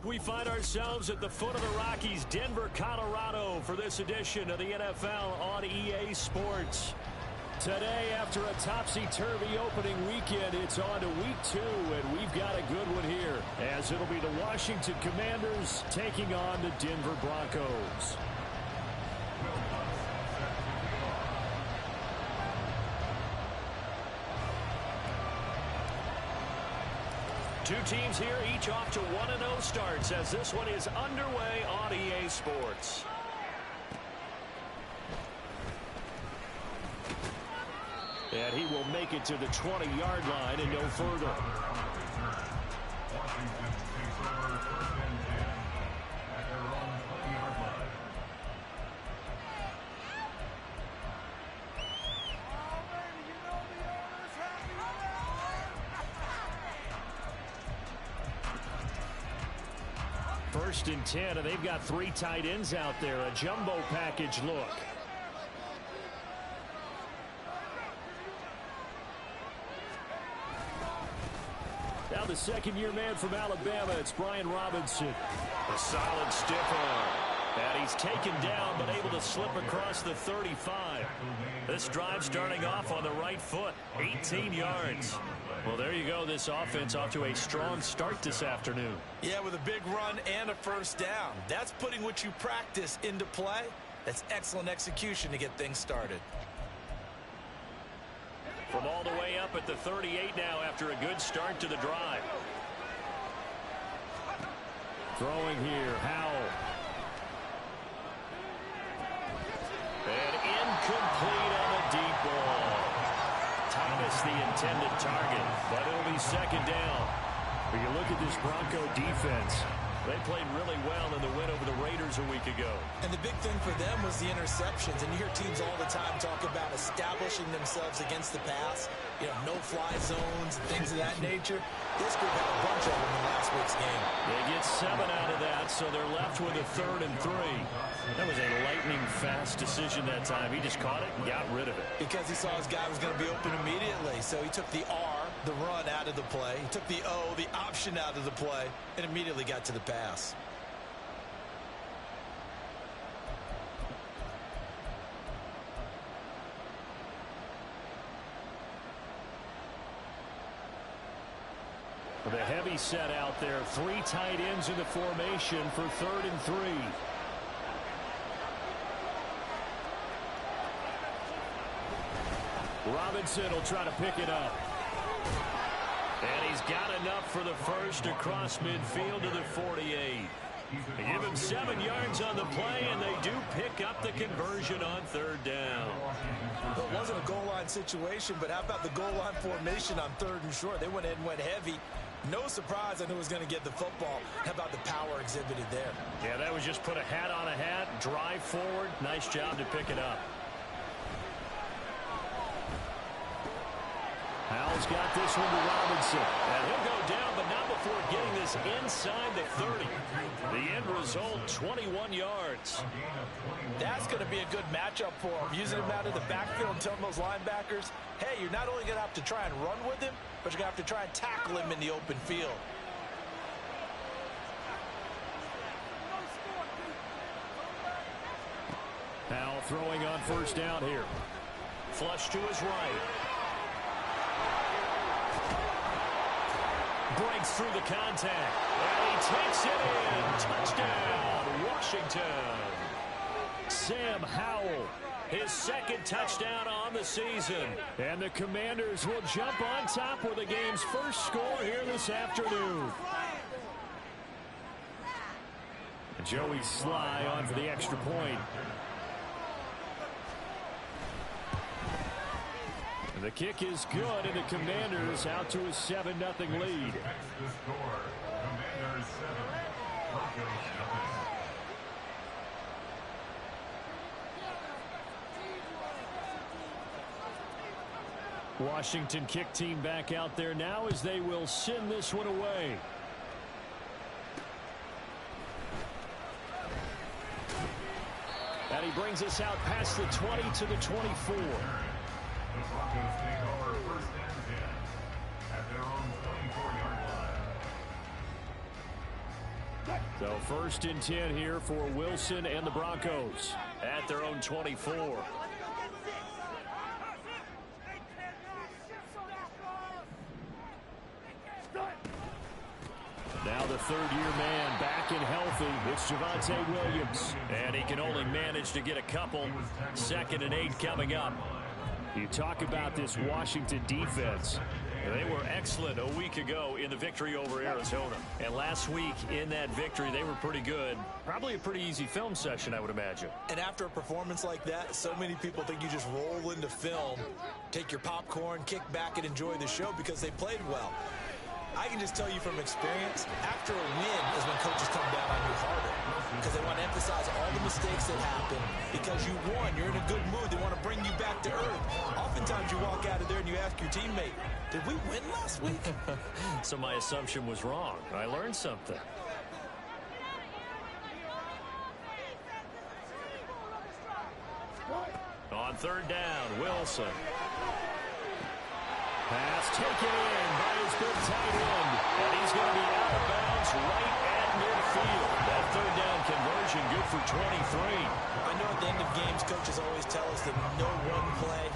We find ourselves at the foot of the Rockies, Denver, Colorado, for this edition of the NFL on EA Sports. Today, after a topsy-turvy opening weekend, it's on to week 2, and we've got a good one here, as it'll be the Washington Commanders taking on the Denver Broncos. Two teams here, each off to 1-0 starts, as this one is underway on EA Sports. And he will make it to the 20-yard line and no further. First and 10, and they've got 3 tight ends out there. A jumbo package look. Now the second-year man from Alabama, it's Brian Robinson. A solid stiff arm. And he's taken down, but able to slip across the 35. This drive starting off on the right foot. 18 yards. Well, there you go. This offense off to a strong start this afternoon. Yeah, with a big run and a first down. That's putting what you practice into play. That's excellent execution to get things started. From all the way up at the 38 now after a good start to the drive. Throwing here, Howell. And incomplete on a deep ball. Thomas the intended target, but it'll be second down. When you look at this Bronco defense, they played really well in the win over the Raiders a week ago. And the big thing for them was the interceptions. And you hear teams all the time talk about establishing themselves against the pass. You know, no-fly zones and things of that nature. This group had a bunch of them in last week's game. They get 7 out of that, so they're left with a 3rd and 3. That was a lightning-fast decision that time. He just caught it and got rid of it. Because he saw his guy was going to be open immediately. So he took the R, the run, out of the play. He took the O, the option, out of the play, and immediately got to the pass. The heavy set out there. 3 tight ends in the formation for 3rd and 3. Robinson will try to pick it up. And he's got enough for the first across midfield to the 48. They give him 7 yards on the play, and they do pick up the conversion on 3rd down. Well, it wasn't a goal line situation, but how about the goal line formation on 3rd and short? They went in and went heavy. No surprise on who was going to get the football. How about the power exhibited there? Yeah, that was just put a hat on a hat, drive forward. Nice job to pick it up. Howell's got this one to Robinson. And he'll go down, but not before getting this inside the 30. The end result, 21 yards. That's going to be a good matchup for him. Using him out of the backfield and telling those linebackers, hey, you're not only going to have to try and run with him, but you're going to have to try and tackle him in the open field. Howell throwing on first down here. Flush to his right. Breaks through the contact. And he takes it in. Touchdown, Washington. Sam Howell, his 2nd touchdown on the season. And the Commanders will jump on top with the game's first score here this afternoon. Joey Sly on for the extra point. The kick is good, and the Commanders out to a 7-0 lead. Washington kick team back out there now as they will send this one away. And he brings us out past the 20 to the 24. The Broncos take over 1st and 10 at their own 24-yard line. So 1st and 10 here for Wilson and the Broncos at their own 24. Now the third-year man back and healthy. It's Javonte Williams. And he can only manage to get a couple. 2nd and 8 coming up. You talk about this Washington defense. They were excellent a week ago in the victory over Arizona. And last week in that victory, they were pretty good. Probably a pretty easy film session, I would imagine. And after a performance like that, so many people think you just roll into film, take your popcorn, kick back, and enjoy the show because they played well. I can just tell you from experience, after a win is when coaches come down on you harder because they want to emphasize all the mistakes that happen. Because you won, you're in a good mood, they want to bring you back to earth. Oftentimes you walk out of there and you ask your teammate, did we win last week? So my assumption was wrong. I learned something. On 3rd down, Wilson. Pass taken in by his good tight end. And he's going to be out of bounds right at midfield. That 3rd down conversion good for 23. I know at the end of games, coaches always tell us that no one play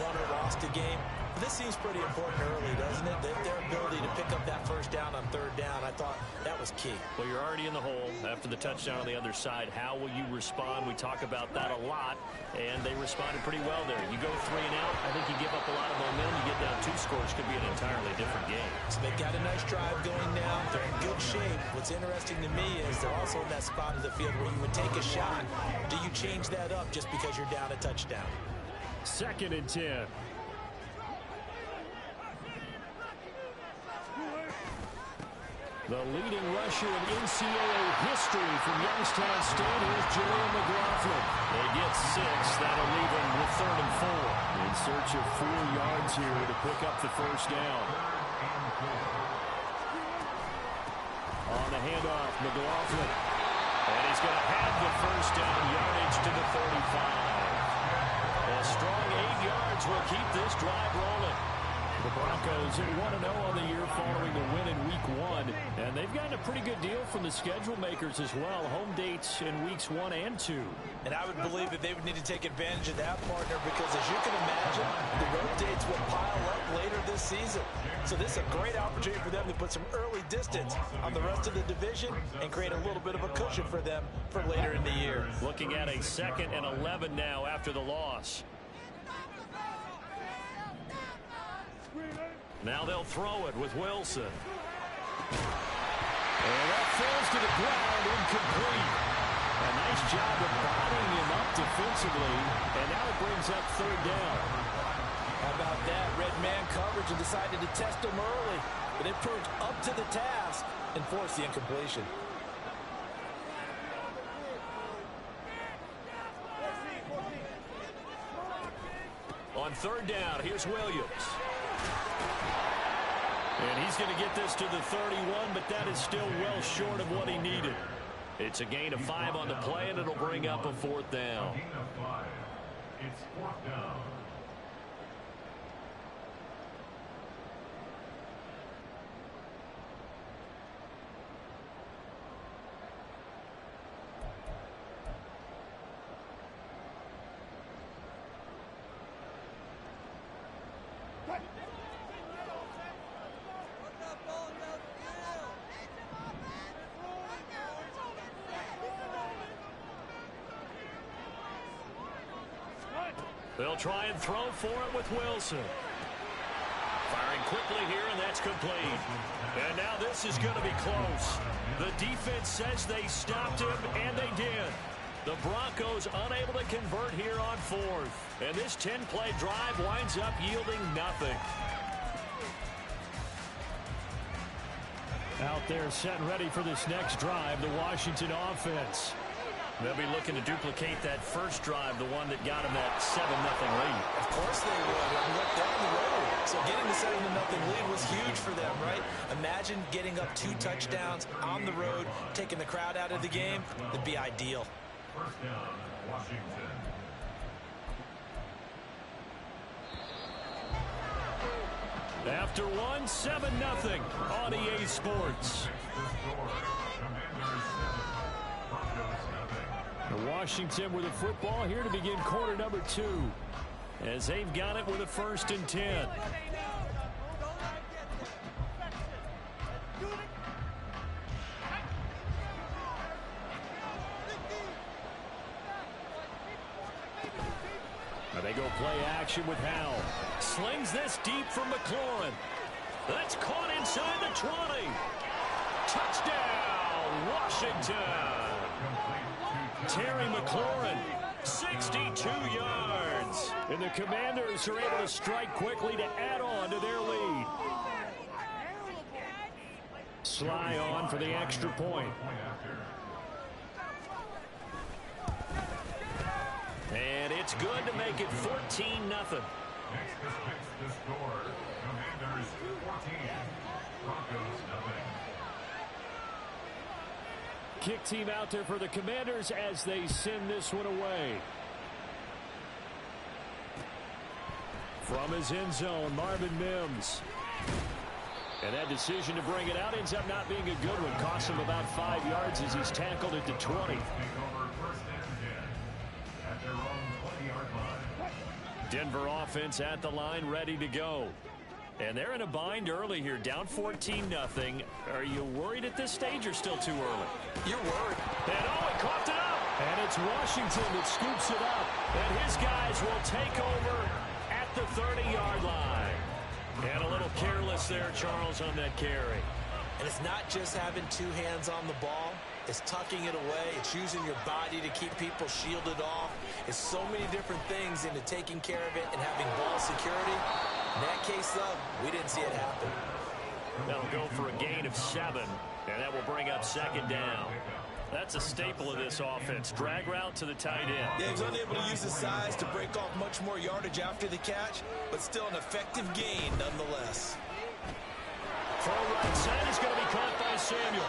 won or lost a game. But this seems pretty important early, doesn't it? Their ability to pick up that 1st down on 3rd down, I thought that was key. Well, you're already in the hole after the touchdown on the other side. How will you respond? We talk about that a lot, and they responded pretty well there. You go 3 and out, I think you give up a lot of momentum. You get down 2 scores, could be an entirely different game. So they've got a nice drive going now. They're in good shape. What's interesting to me is they're also in that spot of the field where you would take a shot. Do you change that up just because you're down a touchdown? 2nd and 10. The leading rusher in NCAA history from Youngstown State is Julian McLaughlin. They get 6. That'll leave them with 3rd and 4. In search of 4 yards here to pick up the 1st down. On the handoff, McLaughlin. And he's going to have the 1st down, yardage to the 35. A strong 8 yards will keep this drive rolling. The Broncos at 1-0 on the year following the win in Week 1. And they've gotten a pretty good deal from the schedule makers as well. Home dates in Weeks 1 and 2. And I would believe that they would need to take advantage of that, partner, because as you can imagine, the road dates will pile up later this season. So this is a great opportunity for them to put some early distance on the rest of the division and create a little bit of a cushion for them for later in the year. Looking at a 2nd and 11 now after the loss. Now they'll throw it with Wilson. And that falls to the ground, incomplete. A nice job of bodying him up defensively. And now it brings up 3rd down. How about that? Red man coverage and decided to test him early. But it proved up to the task and forced the incompletion. On 3rd down, here's Williams. And he's going to get this to the 31, but that is still well short of what he needed. It's a gain of 5 on the play, and it'll bring up a 4th down. Gain of 5. It's 4th down. They'll try and throw for it with Wilson. Firing quickly here, and that's complete. And now this is going to be close. The defense says they stopped him, and they did. The Broncos unable to convert here on 4th. And this 10-play drive winds up yielding nothing. Out there set and ready for this next drive, the Washington offense. They'll be looking to duplicate that first drive, the one that got them that 7-0 lead. Of course they would. I mean, look, they're on the road. So getting the 7-0 lead was huge for them, right? Imagine getting up 2 touchdowns on the road, taking the crowd out of the game. That'd be ideal. 1st down, Washington. After one, 7-0 on EA Sports. Washington with the football here to begin quarter number 2. As they've got it with a 1st and 10. They go play action with Howell. Slings this deep from McLaurin. That's caught inside the 20. Touchdown, Washington. Terry McLaurin, 62 yards. And the Commanders are able to strike quickly to add on to their lead. Sly on for the extra point. And it's good to make it 14-0. Next to score, Commanders 14, Broncos 0. Kick team out there for the Commanders as they send this one away. From his end zone, Marvin Mims. And that decision to bring it out ends up not being a good one. Costs him about 5 yards as he's tackled at the 20. Denver offense at the line, ready to go. And they're in a bind early here, down 14-0. Are you worried at this stage or still too early? You're worried. And he coughed it up. And it's Washington that scoops it up. And his guys will take over at the 30-yard line. And a little careless there, Charles, on that carry. And it's not just having 2 hands on the ball. It's tucking it away. It's using your body to keep people shielded off. It's so many different things into taking care of it and having ball security. In that case, though, we didn't see it happen. That'll go for a gain of 7, and that will bring up 2nd down. That's a staple of this offense. Drag route to the tight end. Yeah, he was unable to use his size to break off much more yardage after the catch, but still an effective gain nonetheless. Far right side is going to be caught by Samuel.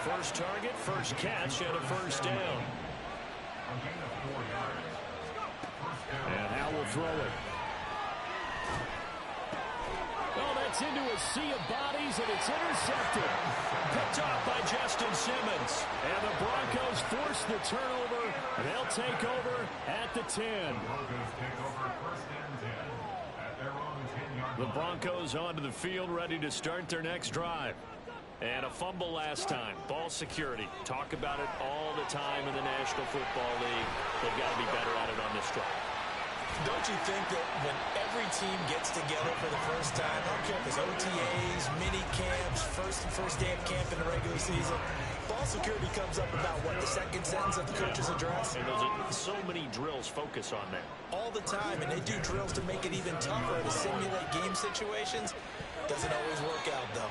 First target, first catch, and a 1st down. And Howell will throw it. Oh, that's into a sea of bodies, and it's intercepted. Picked off by Justin Simmons. And the Broncos force the turnover. They'll take over at the 10. The Broncos onto the field, ready to start their next drive. And a fumble last time. Ball security. Talk about it all the time in the National Football League. They've got to be better at it on this drive. Don't you think that when every team gets together for the first time, I don't care if it's OTAs, mini camps, first day of camp in the regular season, ball security comes up about, what, the second sentence of the coach's address? And those are so many drills focus on that. All the time, and they do drills to make it even tougher to simulate game situations. Doesn't always work out, though.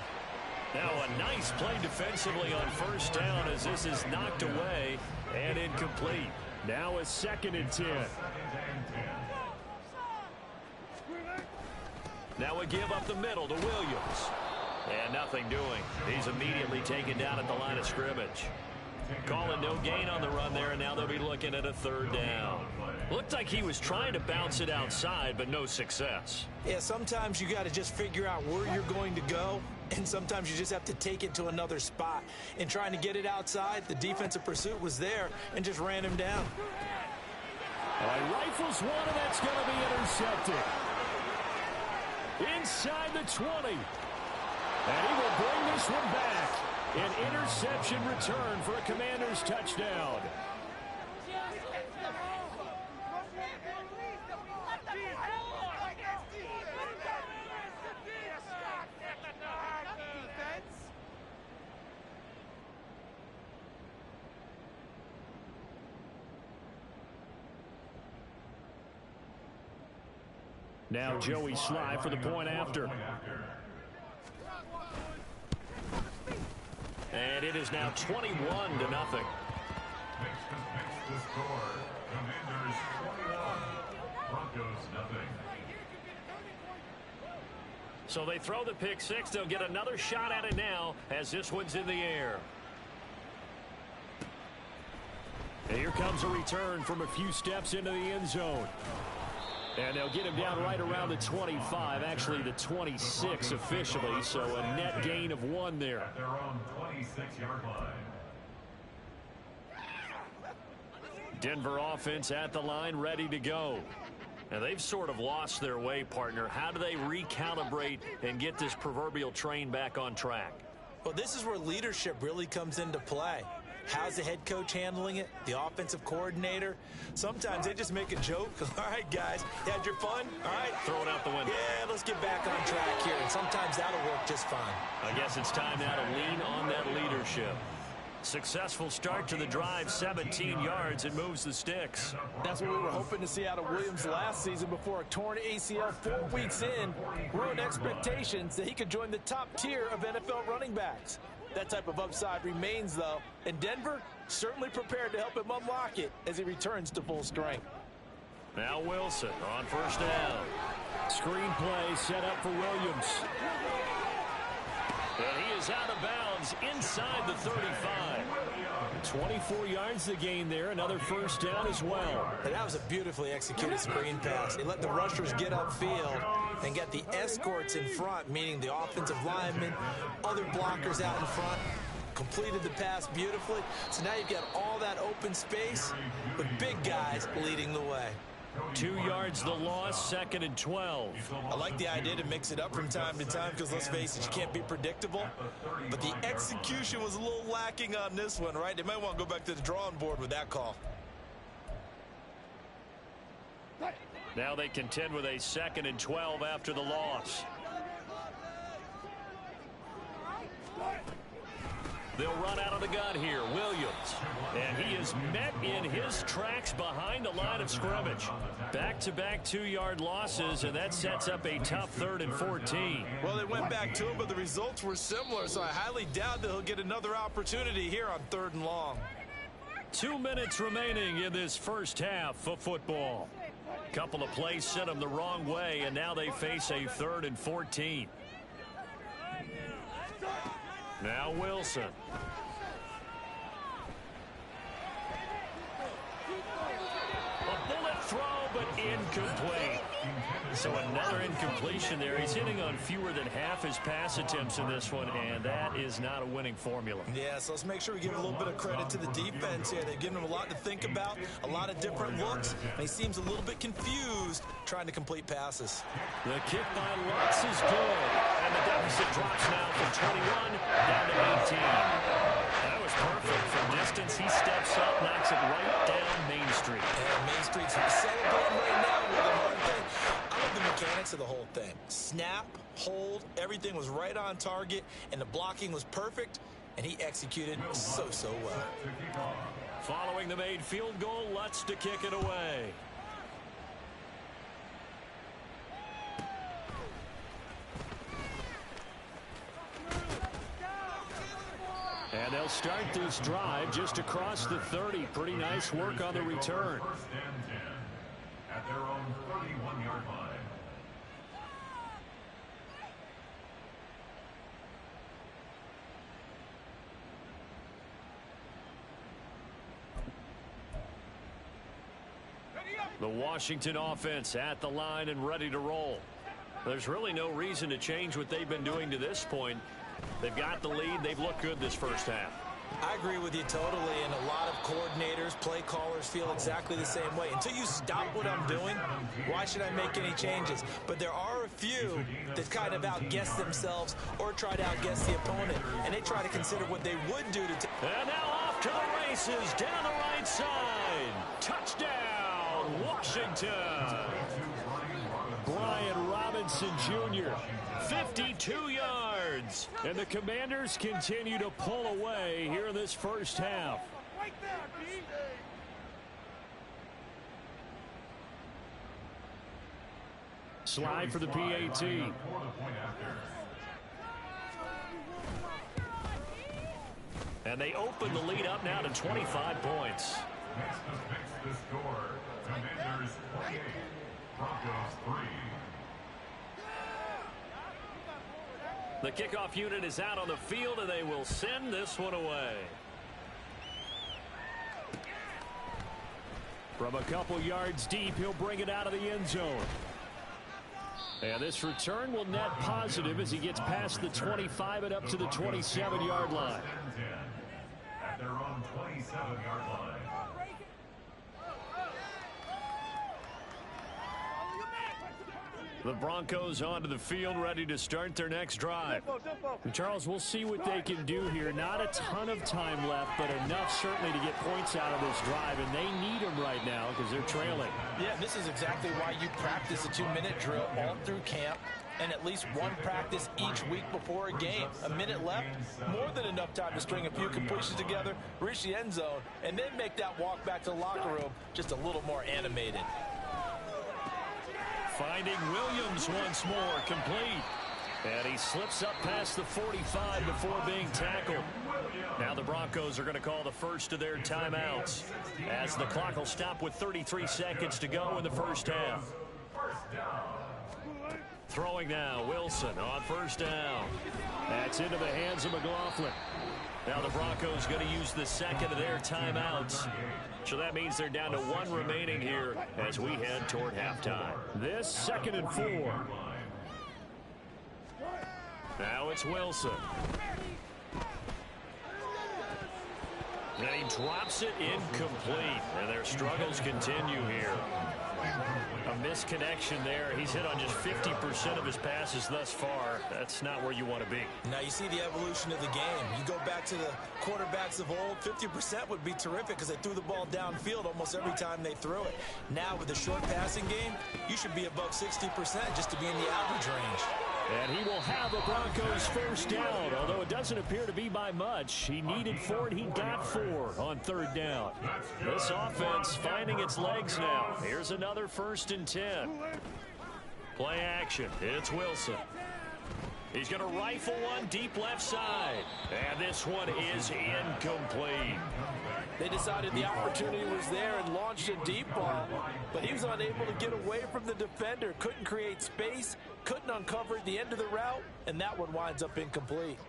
Now a nice play defensively on 1st down as this is knocked away and incomplete. Now a 2nd and 10. Now a give up the middle to Williams. And nothing doing. He's immediately taken down at the line of scrimmage. Calling no gain on the run there, and now they'll be looking at a 3rd down. Looked like he was trying to bounce it outside, but no success. Yeah, sometimes you got to just figure out where you're going to go, and sometimes you just have to take it to another spot. In trying to get it outside, the defensive pursuit was there and just ran him down. All right, rifles one, and that's going to be intercepted. Inside the 20. And he will bring this one back. An interception return for a Commanders touchdown. Now Joey Sly for the point after. And it is now 21-0. Next to score, Commanders 21, Broncos 0. So they throw the pick 6. They'll get another shot at it now as this one's in the air. And here comes a return from a few steps into the end zone. And they'll get him down right around the 25, actually the 26 officially, so a net gain of 1 there. At their own 26-yard line. Denver offense at the line, ready to go. Now, they've sort of lost their way, partner. How do they recalibrate and get this proverbial train back on track? Well, this is where leadership really comes into play. How's the head coach handling it? The offensive coordinator? Sometimes they just make a joke. All right, guys, you had your fun? All right. Throw it out the window. Yeah, let's get back on track here. And sometimes that'll work just fine. I guess it's time now to lean on that leadership. Successful start to the drive, 17 yards. It moves the sticks. That's what we were hoping to see out of Williams last season before a torn ACL 4 weeks in. Ruined expectations that he could join the top tier of NFL running backs. That type of upside remains, though, and Denver certainly prepared to help him unlock it as he returns to full strength. Now Wilson on first down. Screen play set up for Williams. And he is out of bounds inside the 35. 24 yards to gain there. Another first down as well. And that was a beautifully executed screen pass. They let the rushers get upfield and get the escorts in front, meaning the offensive linemen, other blockers out in front. Completed the pass beautifully. So now you've got all that open space with big guys leading the way. 2 yards the loss, 2nd and 12. I like the idea to mix it up from time to time because, let's face it, you can't be predictable. But the execution was a little lacking on this one, right? They might want to go back to the drawing board with that call. Now they contend with a 2nd and 12 after the loss. They'll run out of the gun here. Williams. And he is met in his tracks behind the line of scrimmage. Back-to-back 2-yard losses, and that sets up a tough 3rd and 14. Well, they went back to him, but the results were similar, so I highly doubt that he'll get another opportunity here on 3rd and long. 2 minutes remaining in this first half of football. Couple of plays sent them the wrong way, and now they face a 3rd and 14. Now Wilson. A bullet throw, but incomplete. So another incompletion there. He's hitting on fewer than half his pass attempts in this one, and that is not a winning formula. Yeah, so let's make sure we give a little bit of credit to the defense here. They've given him a lot to think about, a lot of different looks, and he seems a little bit confused trying to complete passes. The kick by Lutz is good, and the deficit drops now from 21 down to 18. That was perfect. From distance, he steps up, knocks it right down Main Street. And Main Street's celebrating right now with a hard thing. I love the mechanics of the whole thing. Snap, hold, everything was right on target, and the blocking was perfect, and he executed so well. Following the made field goal, Lutz to kick it away. And they'll start this drive just across the 30. Pretty nice work on the return. First and 10 at their own 31-yard line. The Washington offense at the line and ready to roll. There's really no reason to change what they've been doing to this point. They've got the lead. They've looked good this first half. I agree with you totally, and a lot of coordinators, play callers feel exactly the same way. Until you stop what I'm doing, why should I make any changes? But there are a few that kind of outguess themselves or try to outguess the opponent, and they try to consider what they would do to... And now off to the races down the right side. Touchdown, Washington. Brian Robinson Jr., 52 yards. And the Commanders continue to pull away here in this first half. Slide for the PAT. And they open the lead up now to 25 points. Next to fix the score, Commanders 28, Broncos 3. The kickoff unit is out on the field, and they will send this one away. From a couple yards deep, he'll bring it out of the end zone. And this return will net positive as he gets past the 25 and up to the 27-yard line. At their own 27-yard line. The Broncos onto the field, ready to start their next drive. And Charles, we'll see what they can do here. Not a ton of time left, but enough certainly to get points out of this drive, and they need them right now because they're trailing. Yeah, this is exactly why you practice a 2-minute drill all through camp and at least one practice each week before a game. A minute left, more than enough time to string a few completions together, reach the end zone, and then make that walk back to the locker room just a little more animated. Finding Williams once more, complete. And he slips up past the 45 before being tackled. Now the Broncos are going to call the first of their timeouts, as the clock will stop with 33 seconds to go in the first half. Throwing now, Wilson on first down. That's into the hands of McLaughlin. Now the Broncos going to use the second of their timeouts. So that means they're down to one remaining here as we head toward halftime. This 2nd and 4. Now it's Wilson. And he drops it incomplete. And their struggles continue here. A misconnection there. He's hit on just 50% of his passes thus far. That's not where you want to be. Now you see the evolution of the game. You go back to the quarterbacks of old, 50% would be terrific because they threw the ball downfield almost every time they threw it. Now with the short passing game, you should be above 60% just to be in the average range. And he will have a Broncos first down, although it doesn't appear to be by much. He needed 4, and he got 4 on 3rd down. This offense finding its legs now. Here's another 1st and 10. Play action. It's Wilson. He's going to rifle one deep left side. And this one is incomplete. They decided the opportunity was there and launched a deep ball, but he was unable to get away from the defender. Couldn't create space, couldn't uncover the end of the route, and that one winds up incomplete.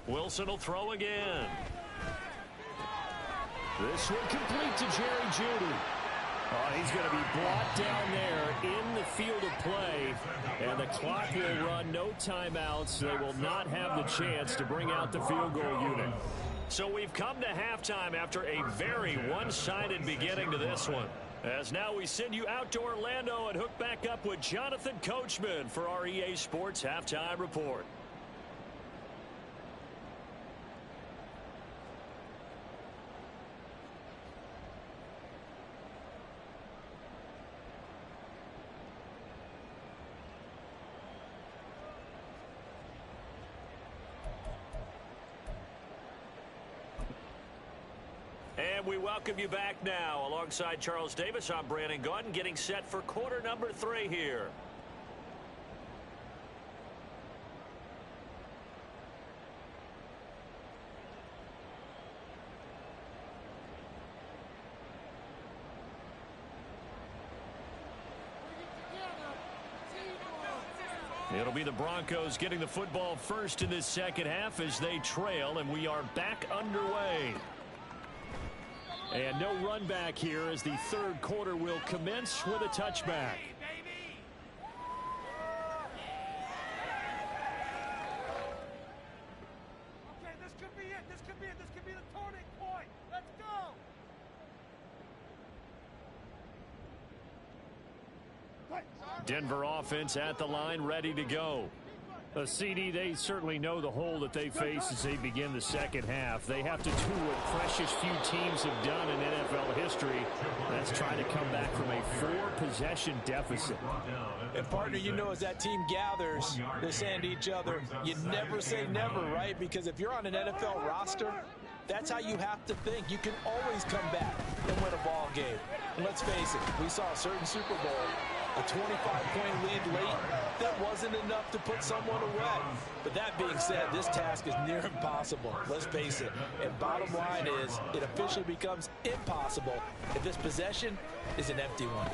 Wilson will throw again. This one complete to Jerry Jeudy. He's going to be brought down there in the field of play, and the clock will run, no timeouts. They will not have the chance to bring out the field goal unit. So we've come to halftime after a very one-sided beginning to this one. As now we send you out to Orlando and hook back up with Jonathan Coachman for our EA Sports Halftime Report. And we welcome you back now. Alongside Charles Davis, I'm Brandon Gaudin, getting set for quarter number 3 here. It'll be the Broncos getting the football first in this second half as they trail, and we are back underway. And no run back here as the 3rd quarter will commence with a touchback. Okay, this could be it. This could be it. This could be the turning point. Let's go. Denver offense at the line, ready to go. CD, they certainly know the hole that they face as they begin the second half. They have to do what precious few teams have done in NFL history. That's trying to come back from a 4-possession deficit. And partner, you know, as that team gathers, they're saying to each other, you never say never, right? Because if you're on an NFL roster, that's how you have to think. You can always come back and win a ball game. And let's face it, we saw a certain Super Bowl, a 25-point lead late, that wasn't enough to put someone away. But that being said, this task is near impossible. Let's face it. And bottom line is, it officially becomes impossible if this possession is an empty one.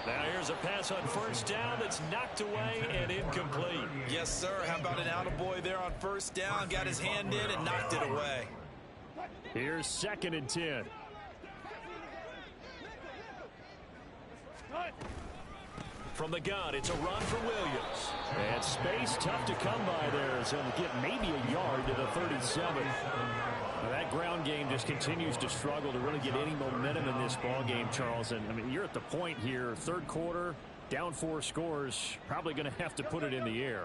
Now here's a pass on first down that's knocked away and incomplete. Yes, sir. How about an attaboy there on first down? Got his hand in and knocked it away. Here's 2nd and 10. From the gun, it's a run for Williams. And space tough to come by there. So he'll get maybe a yard to the 37. Now that ground game just continues to struggle to really get any momentum in this ball game, Charles. And I mean, you're at the point here, 3rd quarter, down 4 scores, probably going to have to put it in the air.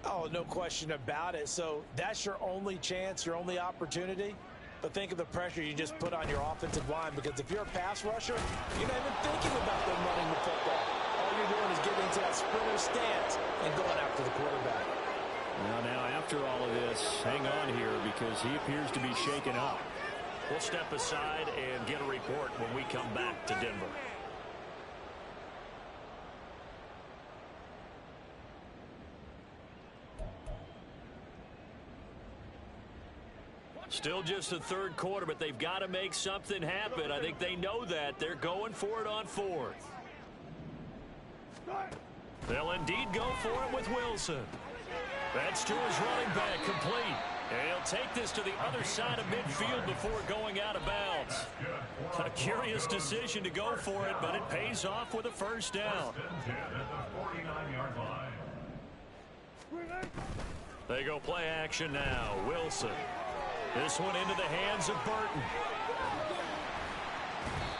Oh, no question about it. So that's your only chance, your only opportunity. But think of the pressure you just put on your offensive line, because if you're a pass rusher, you're not even thinking about them running the football. All you're doing is getting into that sprinter stance and going after the quarterback. Now, after all of this, hang on here because he appears to be shaken up. We'll step aside and get a report when we come back to Denver. Still just the 3rd quarter, but they've got to make something happen. I think they know that. They're going for it on 4th. They'll indeed go for it with Wilson. That's to his running back, complete. And he'll take this to the other side of midfield before going out of bounds. A curious decision to go for it, but it pays off with a first down. They go play action now. Wilson. This one into the hands of Burton.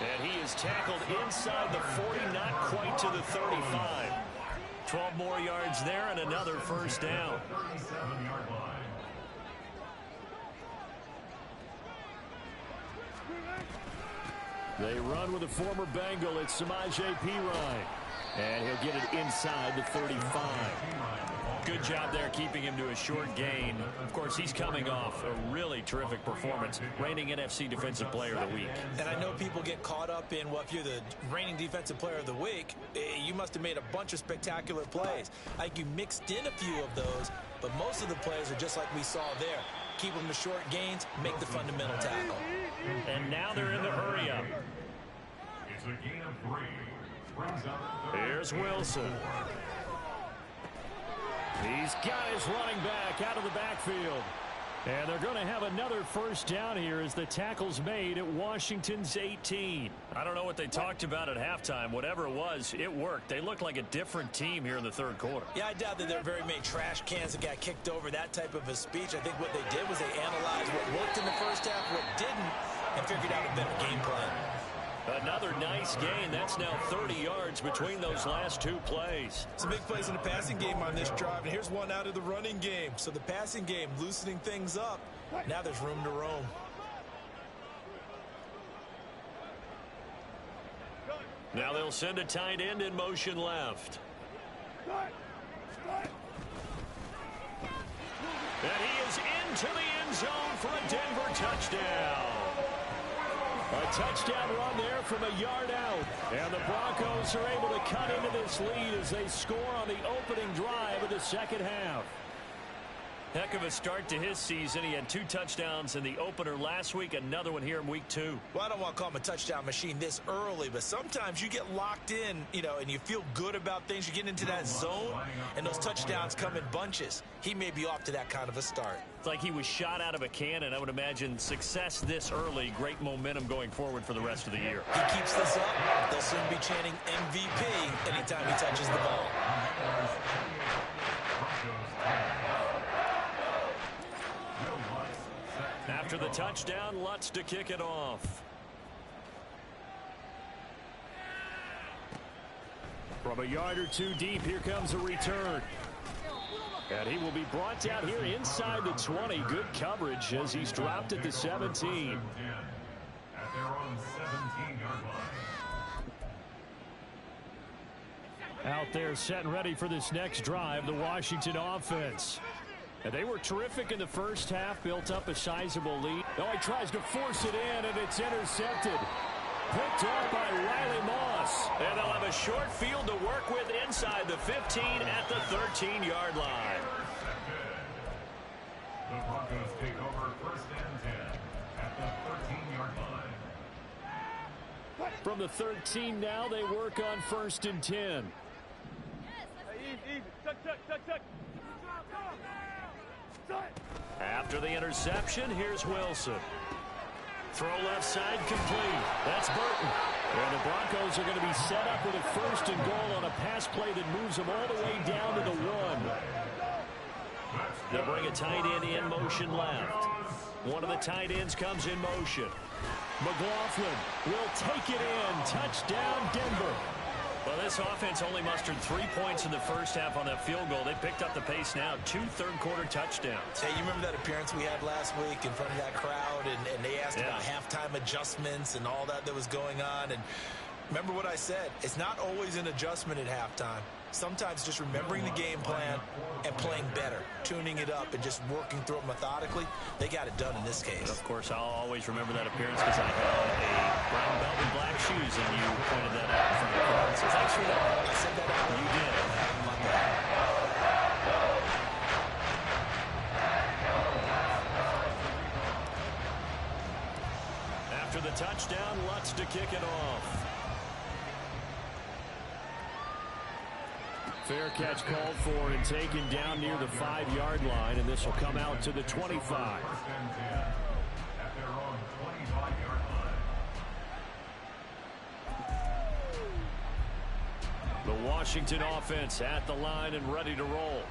And he is tackled inside the 40, not quite to the 35. 12 more yards there and another first down. They run with a former Bengal. It's Samaje Perine. And he'll get it inside the 35. Good job there keeping him to a short gain. Of course, he's coming off a really terrific performance, reigning NFC Defensive Player of the Week. And I know people get caught up in, well, if you're the reigning Defensive Player of the Week, you must have made a bunch of spectacular plays. Like you mixed in a few of those, but most of the plays are just like we saw there. Keep them to short gains, make the fundamental tackle. And now they're in the hurry-up. It's a gain of 3. Here's Wilson. He's got his running back out of the backfield. And they're going to have another first down here as the tackle's made at Washington's 18. I don't know what they talked about at halftime. Whatever it was, it worked. They looked like a different team here in the 3rd quarter. Yeah, I doubt that there were very many trash cans that got kicked over, that type of a speech. I think what they did was they analyzed what worked in the first half, what didn't, and figured out a better game plan. Another nice gain. That's now 30 yards between those last 2 plays. Some big plays in the passing game on this drive, and here's one out of the running game. So the passing game loosening things up. Now there's room to roam. Now they'll send a tight end in motion left. And he is into the end zone for a Denver touchdown. A touchdown run there from a yard out. And the Broncos are able to cut into this lead as they score on the opening drive of the 2nd half. Heck of a start to his season. He had 2 touchdowns in the opener last week, another one here in week 2. Well, I don't want to call him a touchdown machine this early, but sometimes you get locked in, and you feel good about things. You get into that zone, and those touchdowns come in bunches. He may be off to that kind of a start. It's like he was shot out of a cannon. I would imagine success this early, great momentum going forward for the rest of the year. He keeps this up, they'll soon be chanting MVP anytime he touches the ball. After the touchdown, Lutz to kick it off. From a yard or 2 deep, here comes a return. And he will be brought down here inside the 20. Good coverage as he's dropped at the 17. At their own 17-yard line. Out there set and ready for this next drive, the Washington offense. And they were terrific in the first half, built up a sizable lead. Oh, he tries to force it in, and it's intercepted. Picked up by Riley Moss. And they'll have a short field to work with inside the 15 at the 13-yard line. The Broncos take over 1st and 10 at the 13-yard line. From the 13 now, they work on 1st and 10. After the interception, here's Wilson. Throw left side complete. That's Burton. And the Broncos are going to be set up with a 1st and goal on a pass play that moves them all the way down to the 1. They'll bring a tight end in motion left. One of the tight ends comes in motion. McLaughlin will take it in. Touchdown, Denver. Well, this offense only mustered 3 points in the first half on that field goal. They picked up the pace now. 2 third-quarter touchdowns. Hey, you remember that appearance we had last week in front of that crowd, and they asked about halftime adjustments and all that was going on. And remember what I said. It's not always an adjustment at halftime. Sometimes just remembering the game plan and playing better, tuning it up and just working through it methodically. They got it done in this case. And of course, I'll always remember that appearance because I had a brown belt with black shoes, and you pointed that out in front of the crowd. So thanks for that. I said that out. You did. My bad. After the touchdown, Lutz to kick it off. Fair catch called for and taken down near the 5-yard line, and this will come out to the 25. At their own 25-yard line. The Washington offense at the line and ready to roll.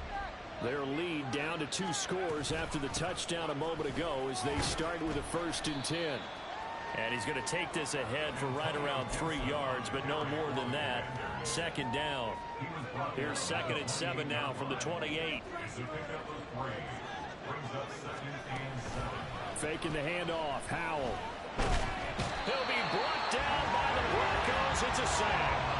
Their lead down to 2 scores after the touchdown a moment ago as they start with a 1st and 10. And he's going to take this ahead for right around 3 yards, but no more than that. 2nd down. Here's 2nd and 7 now from the 28. Faking the handoff. Howell. He'll be brought down by the Broncos. It's a sack.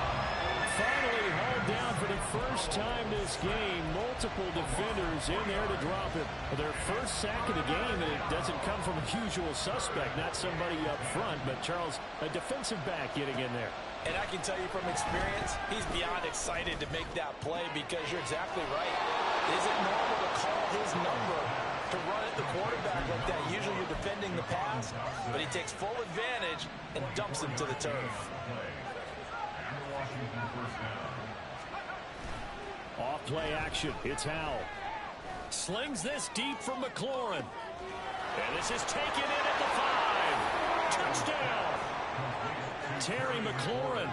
Finally hauled down for the first time this game. Multiple defenders in there to drop it. Their first sack of the game, and it doesn't come from a usual suspect, not somebody up front, but Charles, a defensive back getting in there. And I can tell you from experience, he's beyond excited to make that play because you're exactly right. Is it normal to call his number to run at the quarterback like that? Usually you're defending the pass, but he takes full advantage and dumps him to the turf. Off play action. It's Howell. Slings this deep from McLaurin. And this is taken in at the 5. Touchdown. Terry McLaurin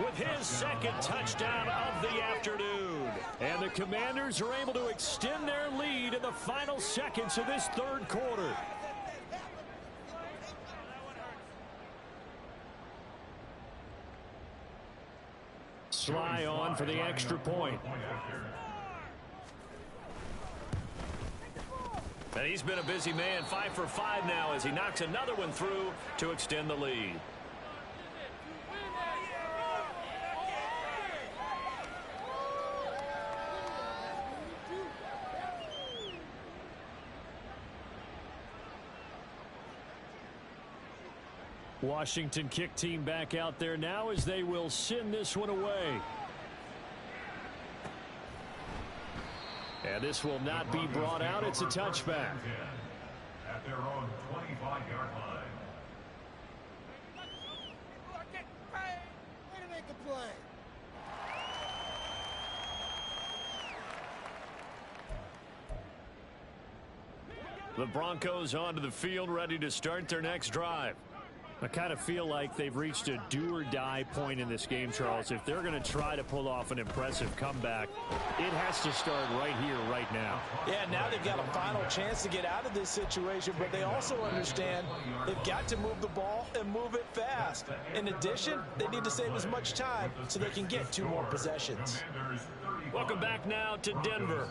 with his 2nd touchdown of the afternoon. And the Commanders are able to extend their lead in the final seconds of this 3rd quarter. Sly on for the extra point. And he's been a busy man. 5 for 5 now as he knocks another one through to extend the lead. Washington kick team back out there now as they will send this one away. And this will not be brought out. It's a touchback. At their own 25-yard line. Way to make a play. The Broncos onto the field, ready to start their next drive. I kind of feel like they've reached a do-or-die point in this game, Charles. If they're going to try to pull off an impressive comeback, it has to start right here, right now. Yeah, now they've got a final chance to get out of this situation, but they also understand they've got to move the ball and move it fast. In addition, they need to save as much time so they can get 2 more possessions. Welcome back now to Denver.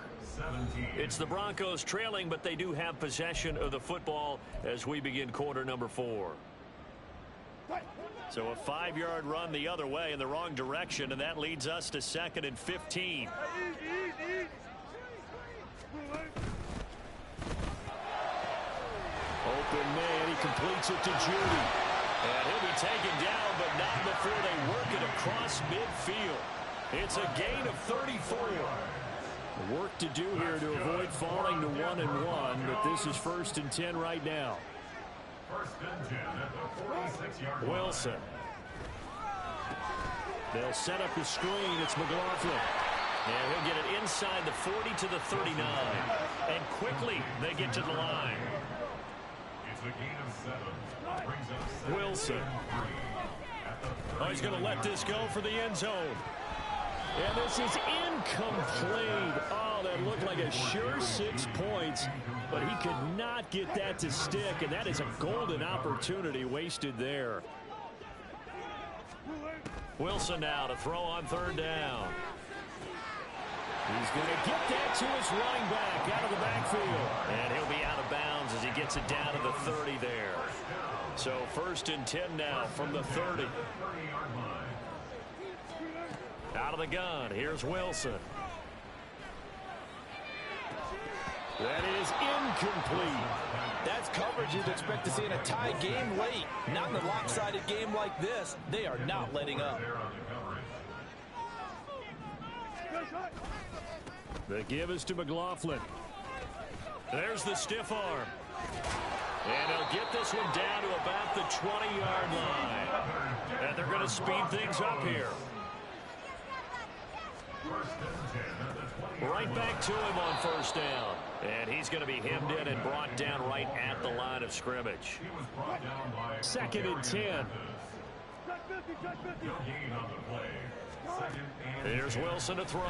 It's the Broncos trailing, but they do have possession of the football as we begin quarter number 4. So a 5-yard run the other way in the wrong direction, and that leads us to 2nd and 15. Open man, he completes it to Judy. And he'll be taken down, but not before they work it across midfield. It's a gain of 34. Work to do here to avoid falling to 1-1, but this is 1st and 10 right now. First and 10 at the 46-yard line. Wilson. They'll set up the screen. It's McLaughlin. And he'll get it inside the 40 to the 39. And quickly they get to the line. It's a gain of 7. Brings up Wilson. Oh, he's going to let this go for the end zone. And this is incomplete. Oh, that looked like a sure 6 points, but he could not get that to stick, and that is a golden opportunity wasted there. Wilson now to throw on 3rd down. He's going to get that to his running back out of the backfield. And he'll be out of bounds as he gets it down to the 30 there. So 1st and 10 now from the 30. Out of the gun, here's Wilson. That is incomplete. That's coverage you'd expect to see in a tie game late. Not in a lopsided game like this. They are not letting up. The give is to McLaughlin. There's the stiff arm. And he'll get this one down to about the 20-yard line. And they're going to speed things up here. Right back to him on 1st down. And he's going to be hemmed in and brought down right at the line of scrimmage. 2nd and 10. Here's Wilson to throw.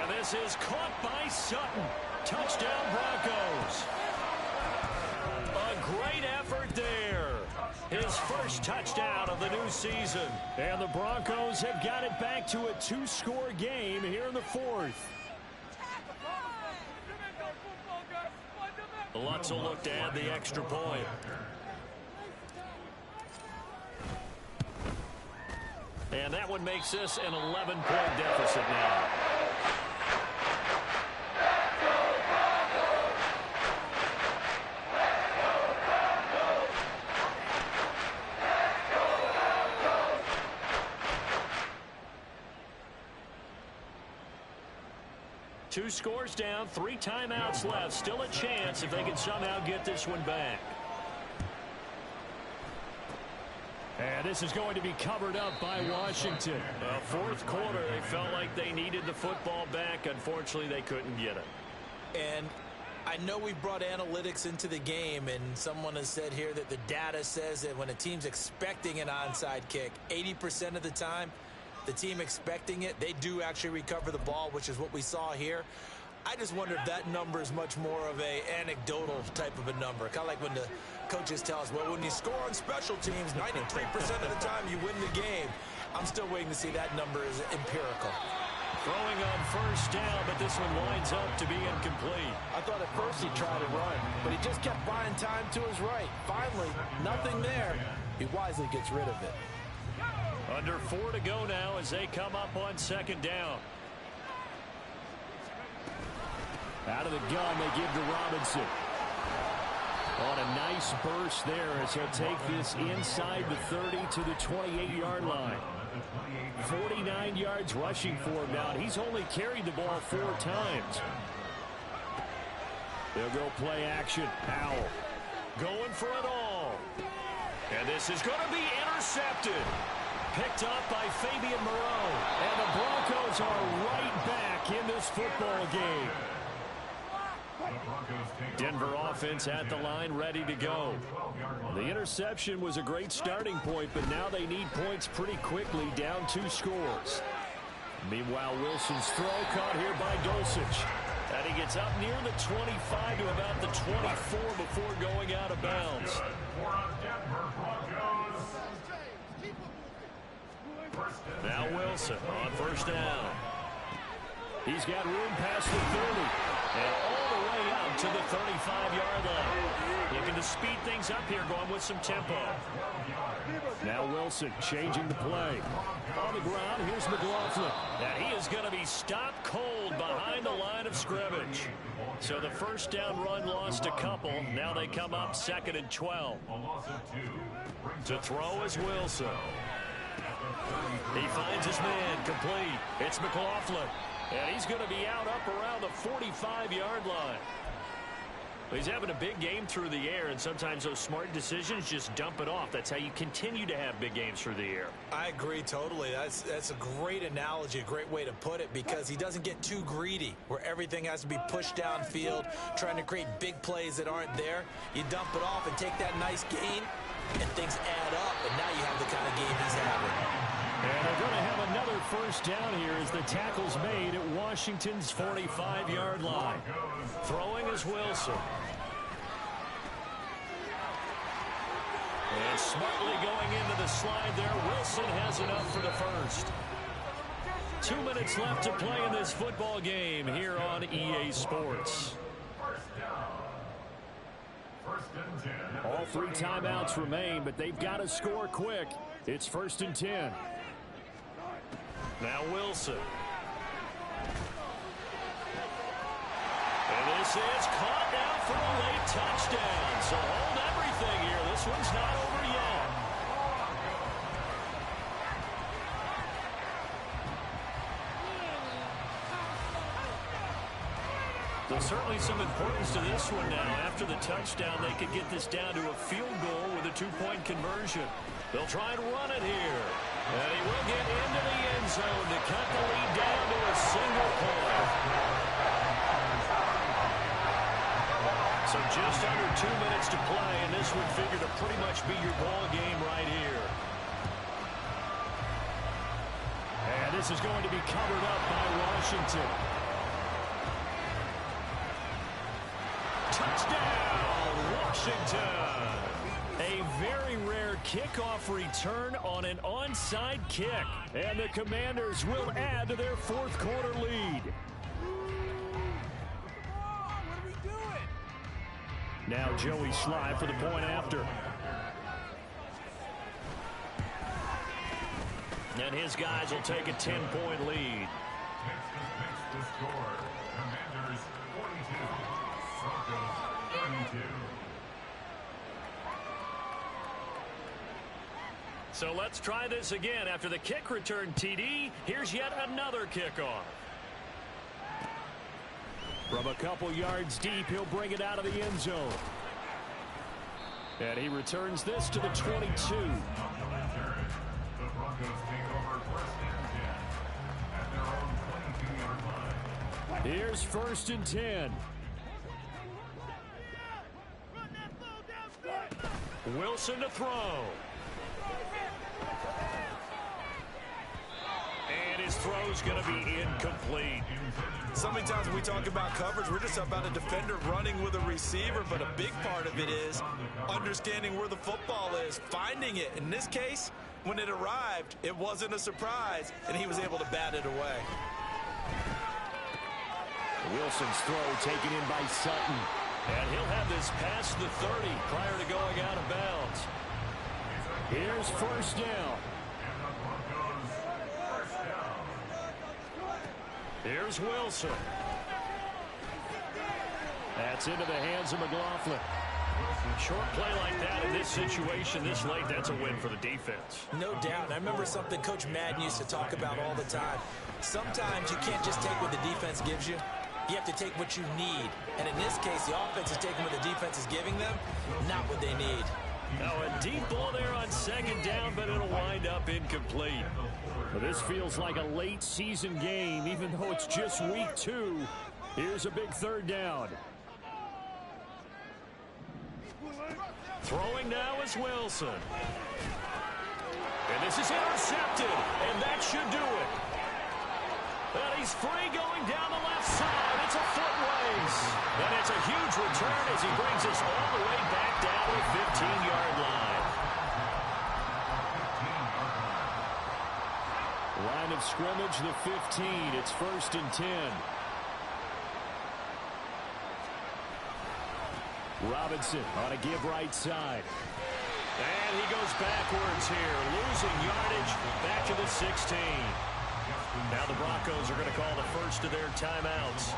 And this is caught by Sutton. Touchdown Broncos. A great effort there. His first touchdown of the new season. And the Broncos have got it back to a 2-score game here in the 4th. Lutz will look to add the extra point. And that one makes this an 11-point deficit now. Two scores down, 3 timeouts left. Still a chance if they can somehow get this one back. And this is going to be covered up by Washington. 4th quarter, they felt like they needed the football back. Unfortunately, they couldn't get it. And I know we brought analytics into the game, and someone has said here that the data says that when a team's expecting an onside kick, 80% of the time, the team expecting it, they do actually recover the ball, which is what we saw here. I just wonder if that number is much more of a anecdotal type of a number. Kind of like when the coaches tell us, well, when you score on special teams, 93% of the time you win the game. I'm still waiting to see that number is empirical. Throwing on 1st down, but this one winds up to be incomplete. I thought at first he tried to run, but he just kept buying time to his right. Finally, nothing there. He wisely gets rid of it. Under 4 to go now as they come up on 2nd down. Out of the gun, they give to Robinson. On a nice burst there as he'll take this inside the 30 to the 28-yard line. 49 yards rushing for him now. He's only carried the ball 4 times. They'll go play action. Powell going for it all. And this is going to be intercepted. Picked up by Fabian Moreau. And the Broncos are right back in this football game. Denver offense at the line, ready to go. The interception was a great starting point, but now they need points pretty quickly, down 2 scores. Meanwhile, Wilson's throw caught here by Dulcich. And he gets up near the 25 to about the 24 before going out of bounds. Now Wilson on 1st down. He's got room past the 30 and all the way out to the 35-yard line. Looking to speed things up here, going with some tempo. Now Wilson changing the play. On the ground, here's McLaughlin. And he is going to be stopped cold behind the line of scrimmage. So the 1st down run lost a couple. Now they come up 2nd and 12. To throw is Wilson. He finds his man complete. It's McLaughlin. And he's going to be out up around the 45-yard line. He's having a big game through the air, and sometimes those smart decisions just dump it off. That's how you continue to have big games through the air. I agree totally. That's a great analogy, a great way to put it, because he doesn't get too greedy where everything has to be pushed downfield, trying to create big plays that aren't there. You dump it off and take that nice gain, and things add up, and now you have the kind of game he's having. And they're going to have another first down here as the tackle's made at Washington's 45-yard line. Throwing is Wilson. And smartly going into the slide there. Wilson has enough for the first. 2 minutes left to play in this football game here on EA Sports. All 3 timeouts remain, but they've got to score quick. It's 1st and 10. Now Wilson. And this is caught now for a late touchdown. So hold everything here. This one's not over yet. There's certainly some importance to this one now. After the touchdown, they could get this down to a field goal with a 2-point conversion. They'll try and run it here. And he will get into the end zone to cut the lead down to a single point. So just under 2 minutes to play, and this would figure to pretty much be your ball game right here. And this is going to be covered up by Washington. Touchdown, Washington! A very rare kickoff return on an onside kick. And the Commanders will add to their 4th quarter lead. Now Joey Sly for the point after. And his guys will take a 10-point lead. Next the score. Commanders 42. Broncos 32. So let's try this again. After the kick return TD, here's yet another kickoff. From a couple yards deep, he'll bring it out of the end zone. And he returns this to the 22. The Broncos take over 1st and 10 at their own 22-yard line. Here's 1st and 10. Wilson to throw. And his throw's going to be incomplete. So many times when we talk about coverage, we're just about a defender running with a receiver, but a big part of it is understanding where the football is, finding it. In this case, when it arrived, it wasn't a surprise, and he was able to bat it away. Wilson's throw taken in by Sutton. And he'll have this past the 30 prior to going out of bounds. Here's 1st down. Here's Wilson. That's into the hands of McLaughlin. Short play like that in this situation this late, that's a win for the defense. No doubt. I remember something Coach Madden used to talk about all the time. Sometimes you can't just take what the defense gives you. You have to take what you need. And in this case, the offense is taking what the defense is giving them, not what they need. Now a deep ball there on 2nd down, but it'll wind up incomplete. Well, this feels like a late season game, even though it's just week 2. Here's a big 3rd down. Throwing now is Wilson. And this is intercepted, and that should do it. And he's free going down the left side. It's a foot race. And it's a huge return as he brings us all the way back down to the 15-yard line. Line of scrimmage, the 15. It's 1st and 10. Robinson on a give right side. And he goes backwards here, losing yardage back to the 16. Now the Broncos are going to call the first of their timeouts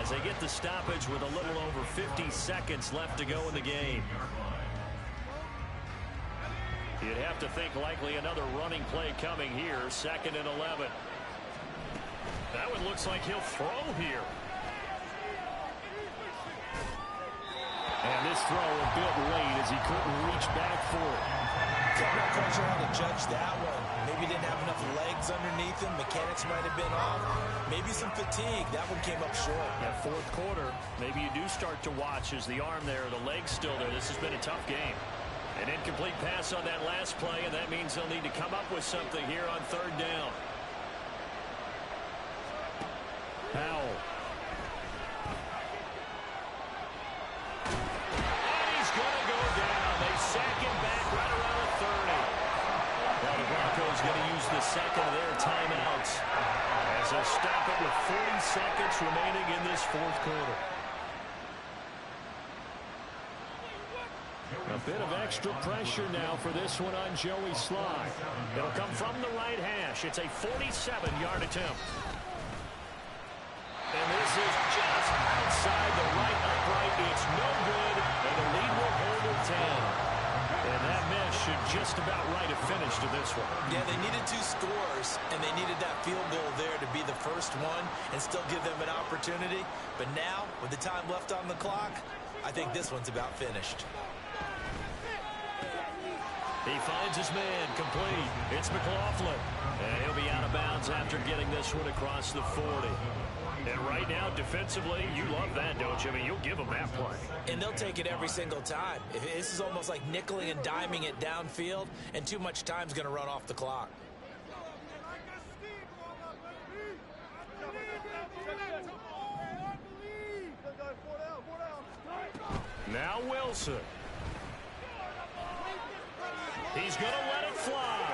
as they get the stoppage with a little over 50 seconds left to go in the game. You'd have to think likely another running play coming here, 2nd and 11. That one looks like he'll throw here. And this throw a bit late as he couldn't reach back for it. I'm not quite sure how to judge that one. Maybe he didn't have enough legs underneath him. Mechanics might have been off. Maybe some fatigue. That one came up short. That fourth quarter, maybe you do start to watch as the arm there, the leg's still there. This has been a tough game. An incomplete pass on that last play, and that means they'll need to come up with something here on third down. Powell. And he's going to go down. They sack him back right around the 30. Now the Broncos going to use the second of their timeouts as they stop it with 40 seconds remaining in this fourth quarter. A bit of extra pressure now for this one on Joey Sly. It'll come from the right hash. It's a 47-yard attempt. And this is just outside the right upright. It's no good, and the lead will hold at 10. And that miss should just about right a finish to this one. Yeah, they needed 2 scores, and they needed that field goal there to be the first one and still give them an opportunity. But now, with the time left on the clock, I think this one's about finished. He finds his man complete. It's McLaughlin. And he'll be out of bounds after getting this one across the 40. And right now, defensively, you love that, don't you? I mean, you'll give them that play. And they'll take it every single time. This is almost like nickeling and diming it downfield, and too much time's going to run off the clock. Now Wilson. He's going to let it fly.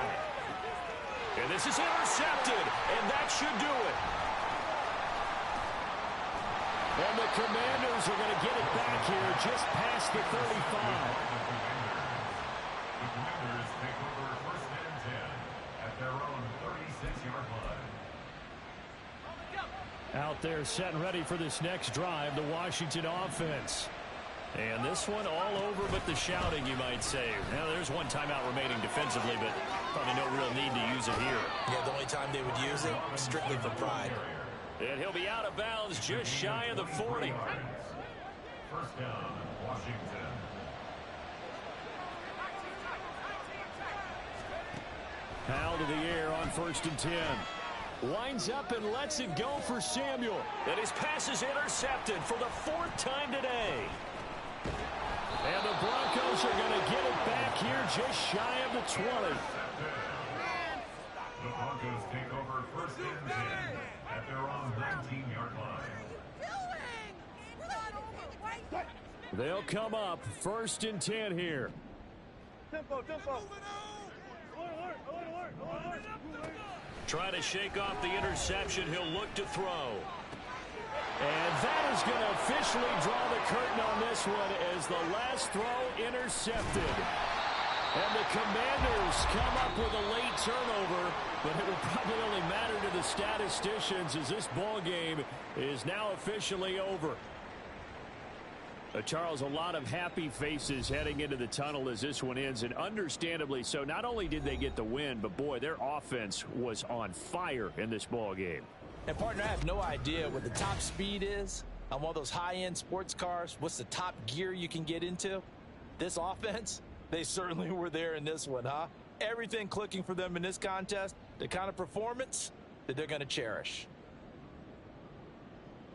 And this is intercepted, and that should do it. And the Commanders are going to get it back here just past the 35. The Commanders take over first and 10 at their own 36-yard line. Out there set and ready for this next drive, the Washington offense. And this one all over but the shouting, you might say. Now, there's one timeout remaining defensively, but probably no real need to use it here. Yeah, the only time they would use it was strictly for pride. And he'll be out of bounds just shy of the 40. First down, Washington. Powell to the air on 1st and 10. Winds up and lets it go for Samuel. And his pass is intercepted for the 4th time today. And the Broncos are going to get it back here just shy of the 20. The Broncos take over first and 10 at their own 19-yard line. They'll come up 1st and 10 here. Tempo. Try to shake off the interception. He'll look to throw. And that is going to officially draw the curtain on this one as the last throw intercepted. And the Commanders come up with a late turnover, but it will probably only matter to the statisticians as this ball game is now officially over. Charles, a lot of happy faces heading into the tunnel as this one ends, and understandably so. Not only did they get the win, but boy, their offense was on fire in this ball game. And partner, I have no idea what the top speed is on one of those high-end sports cars. What's the top gear you can get into? This offense, they certainly were there in this one, huh? Everything clicking for them in this contest, the kind of performance that they're going to cherish.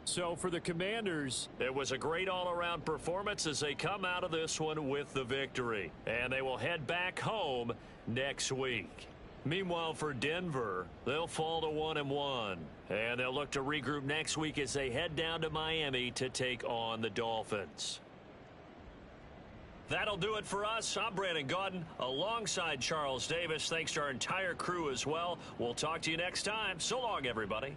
So for the Commanders, it was a great all-around performance as they come out of this one with the victory. And they will head back home next week. Meanwhile, for Denver, they'll fall to 1-1. And they'll look to regroup next week as they head down to Miami to take on the Dolphins. That'll do it for us. I'm Brandon Gaudin alongside Charles Davis. Thanks to our entire crew as well. We'll talk to you next time. So long, everybody.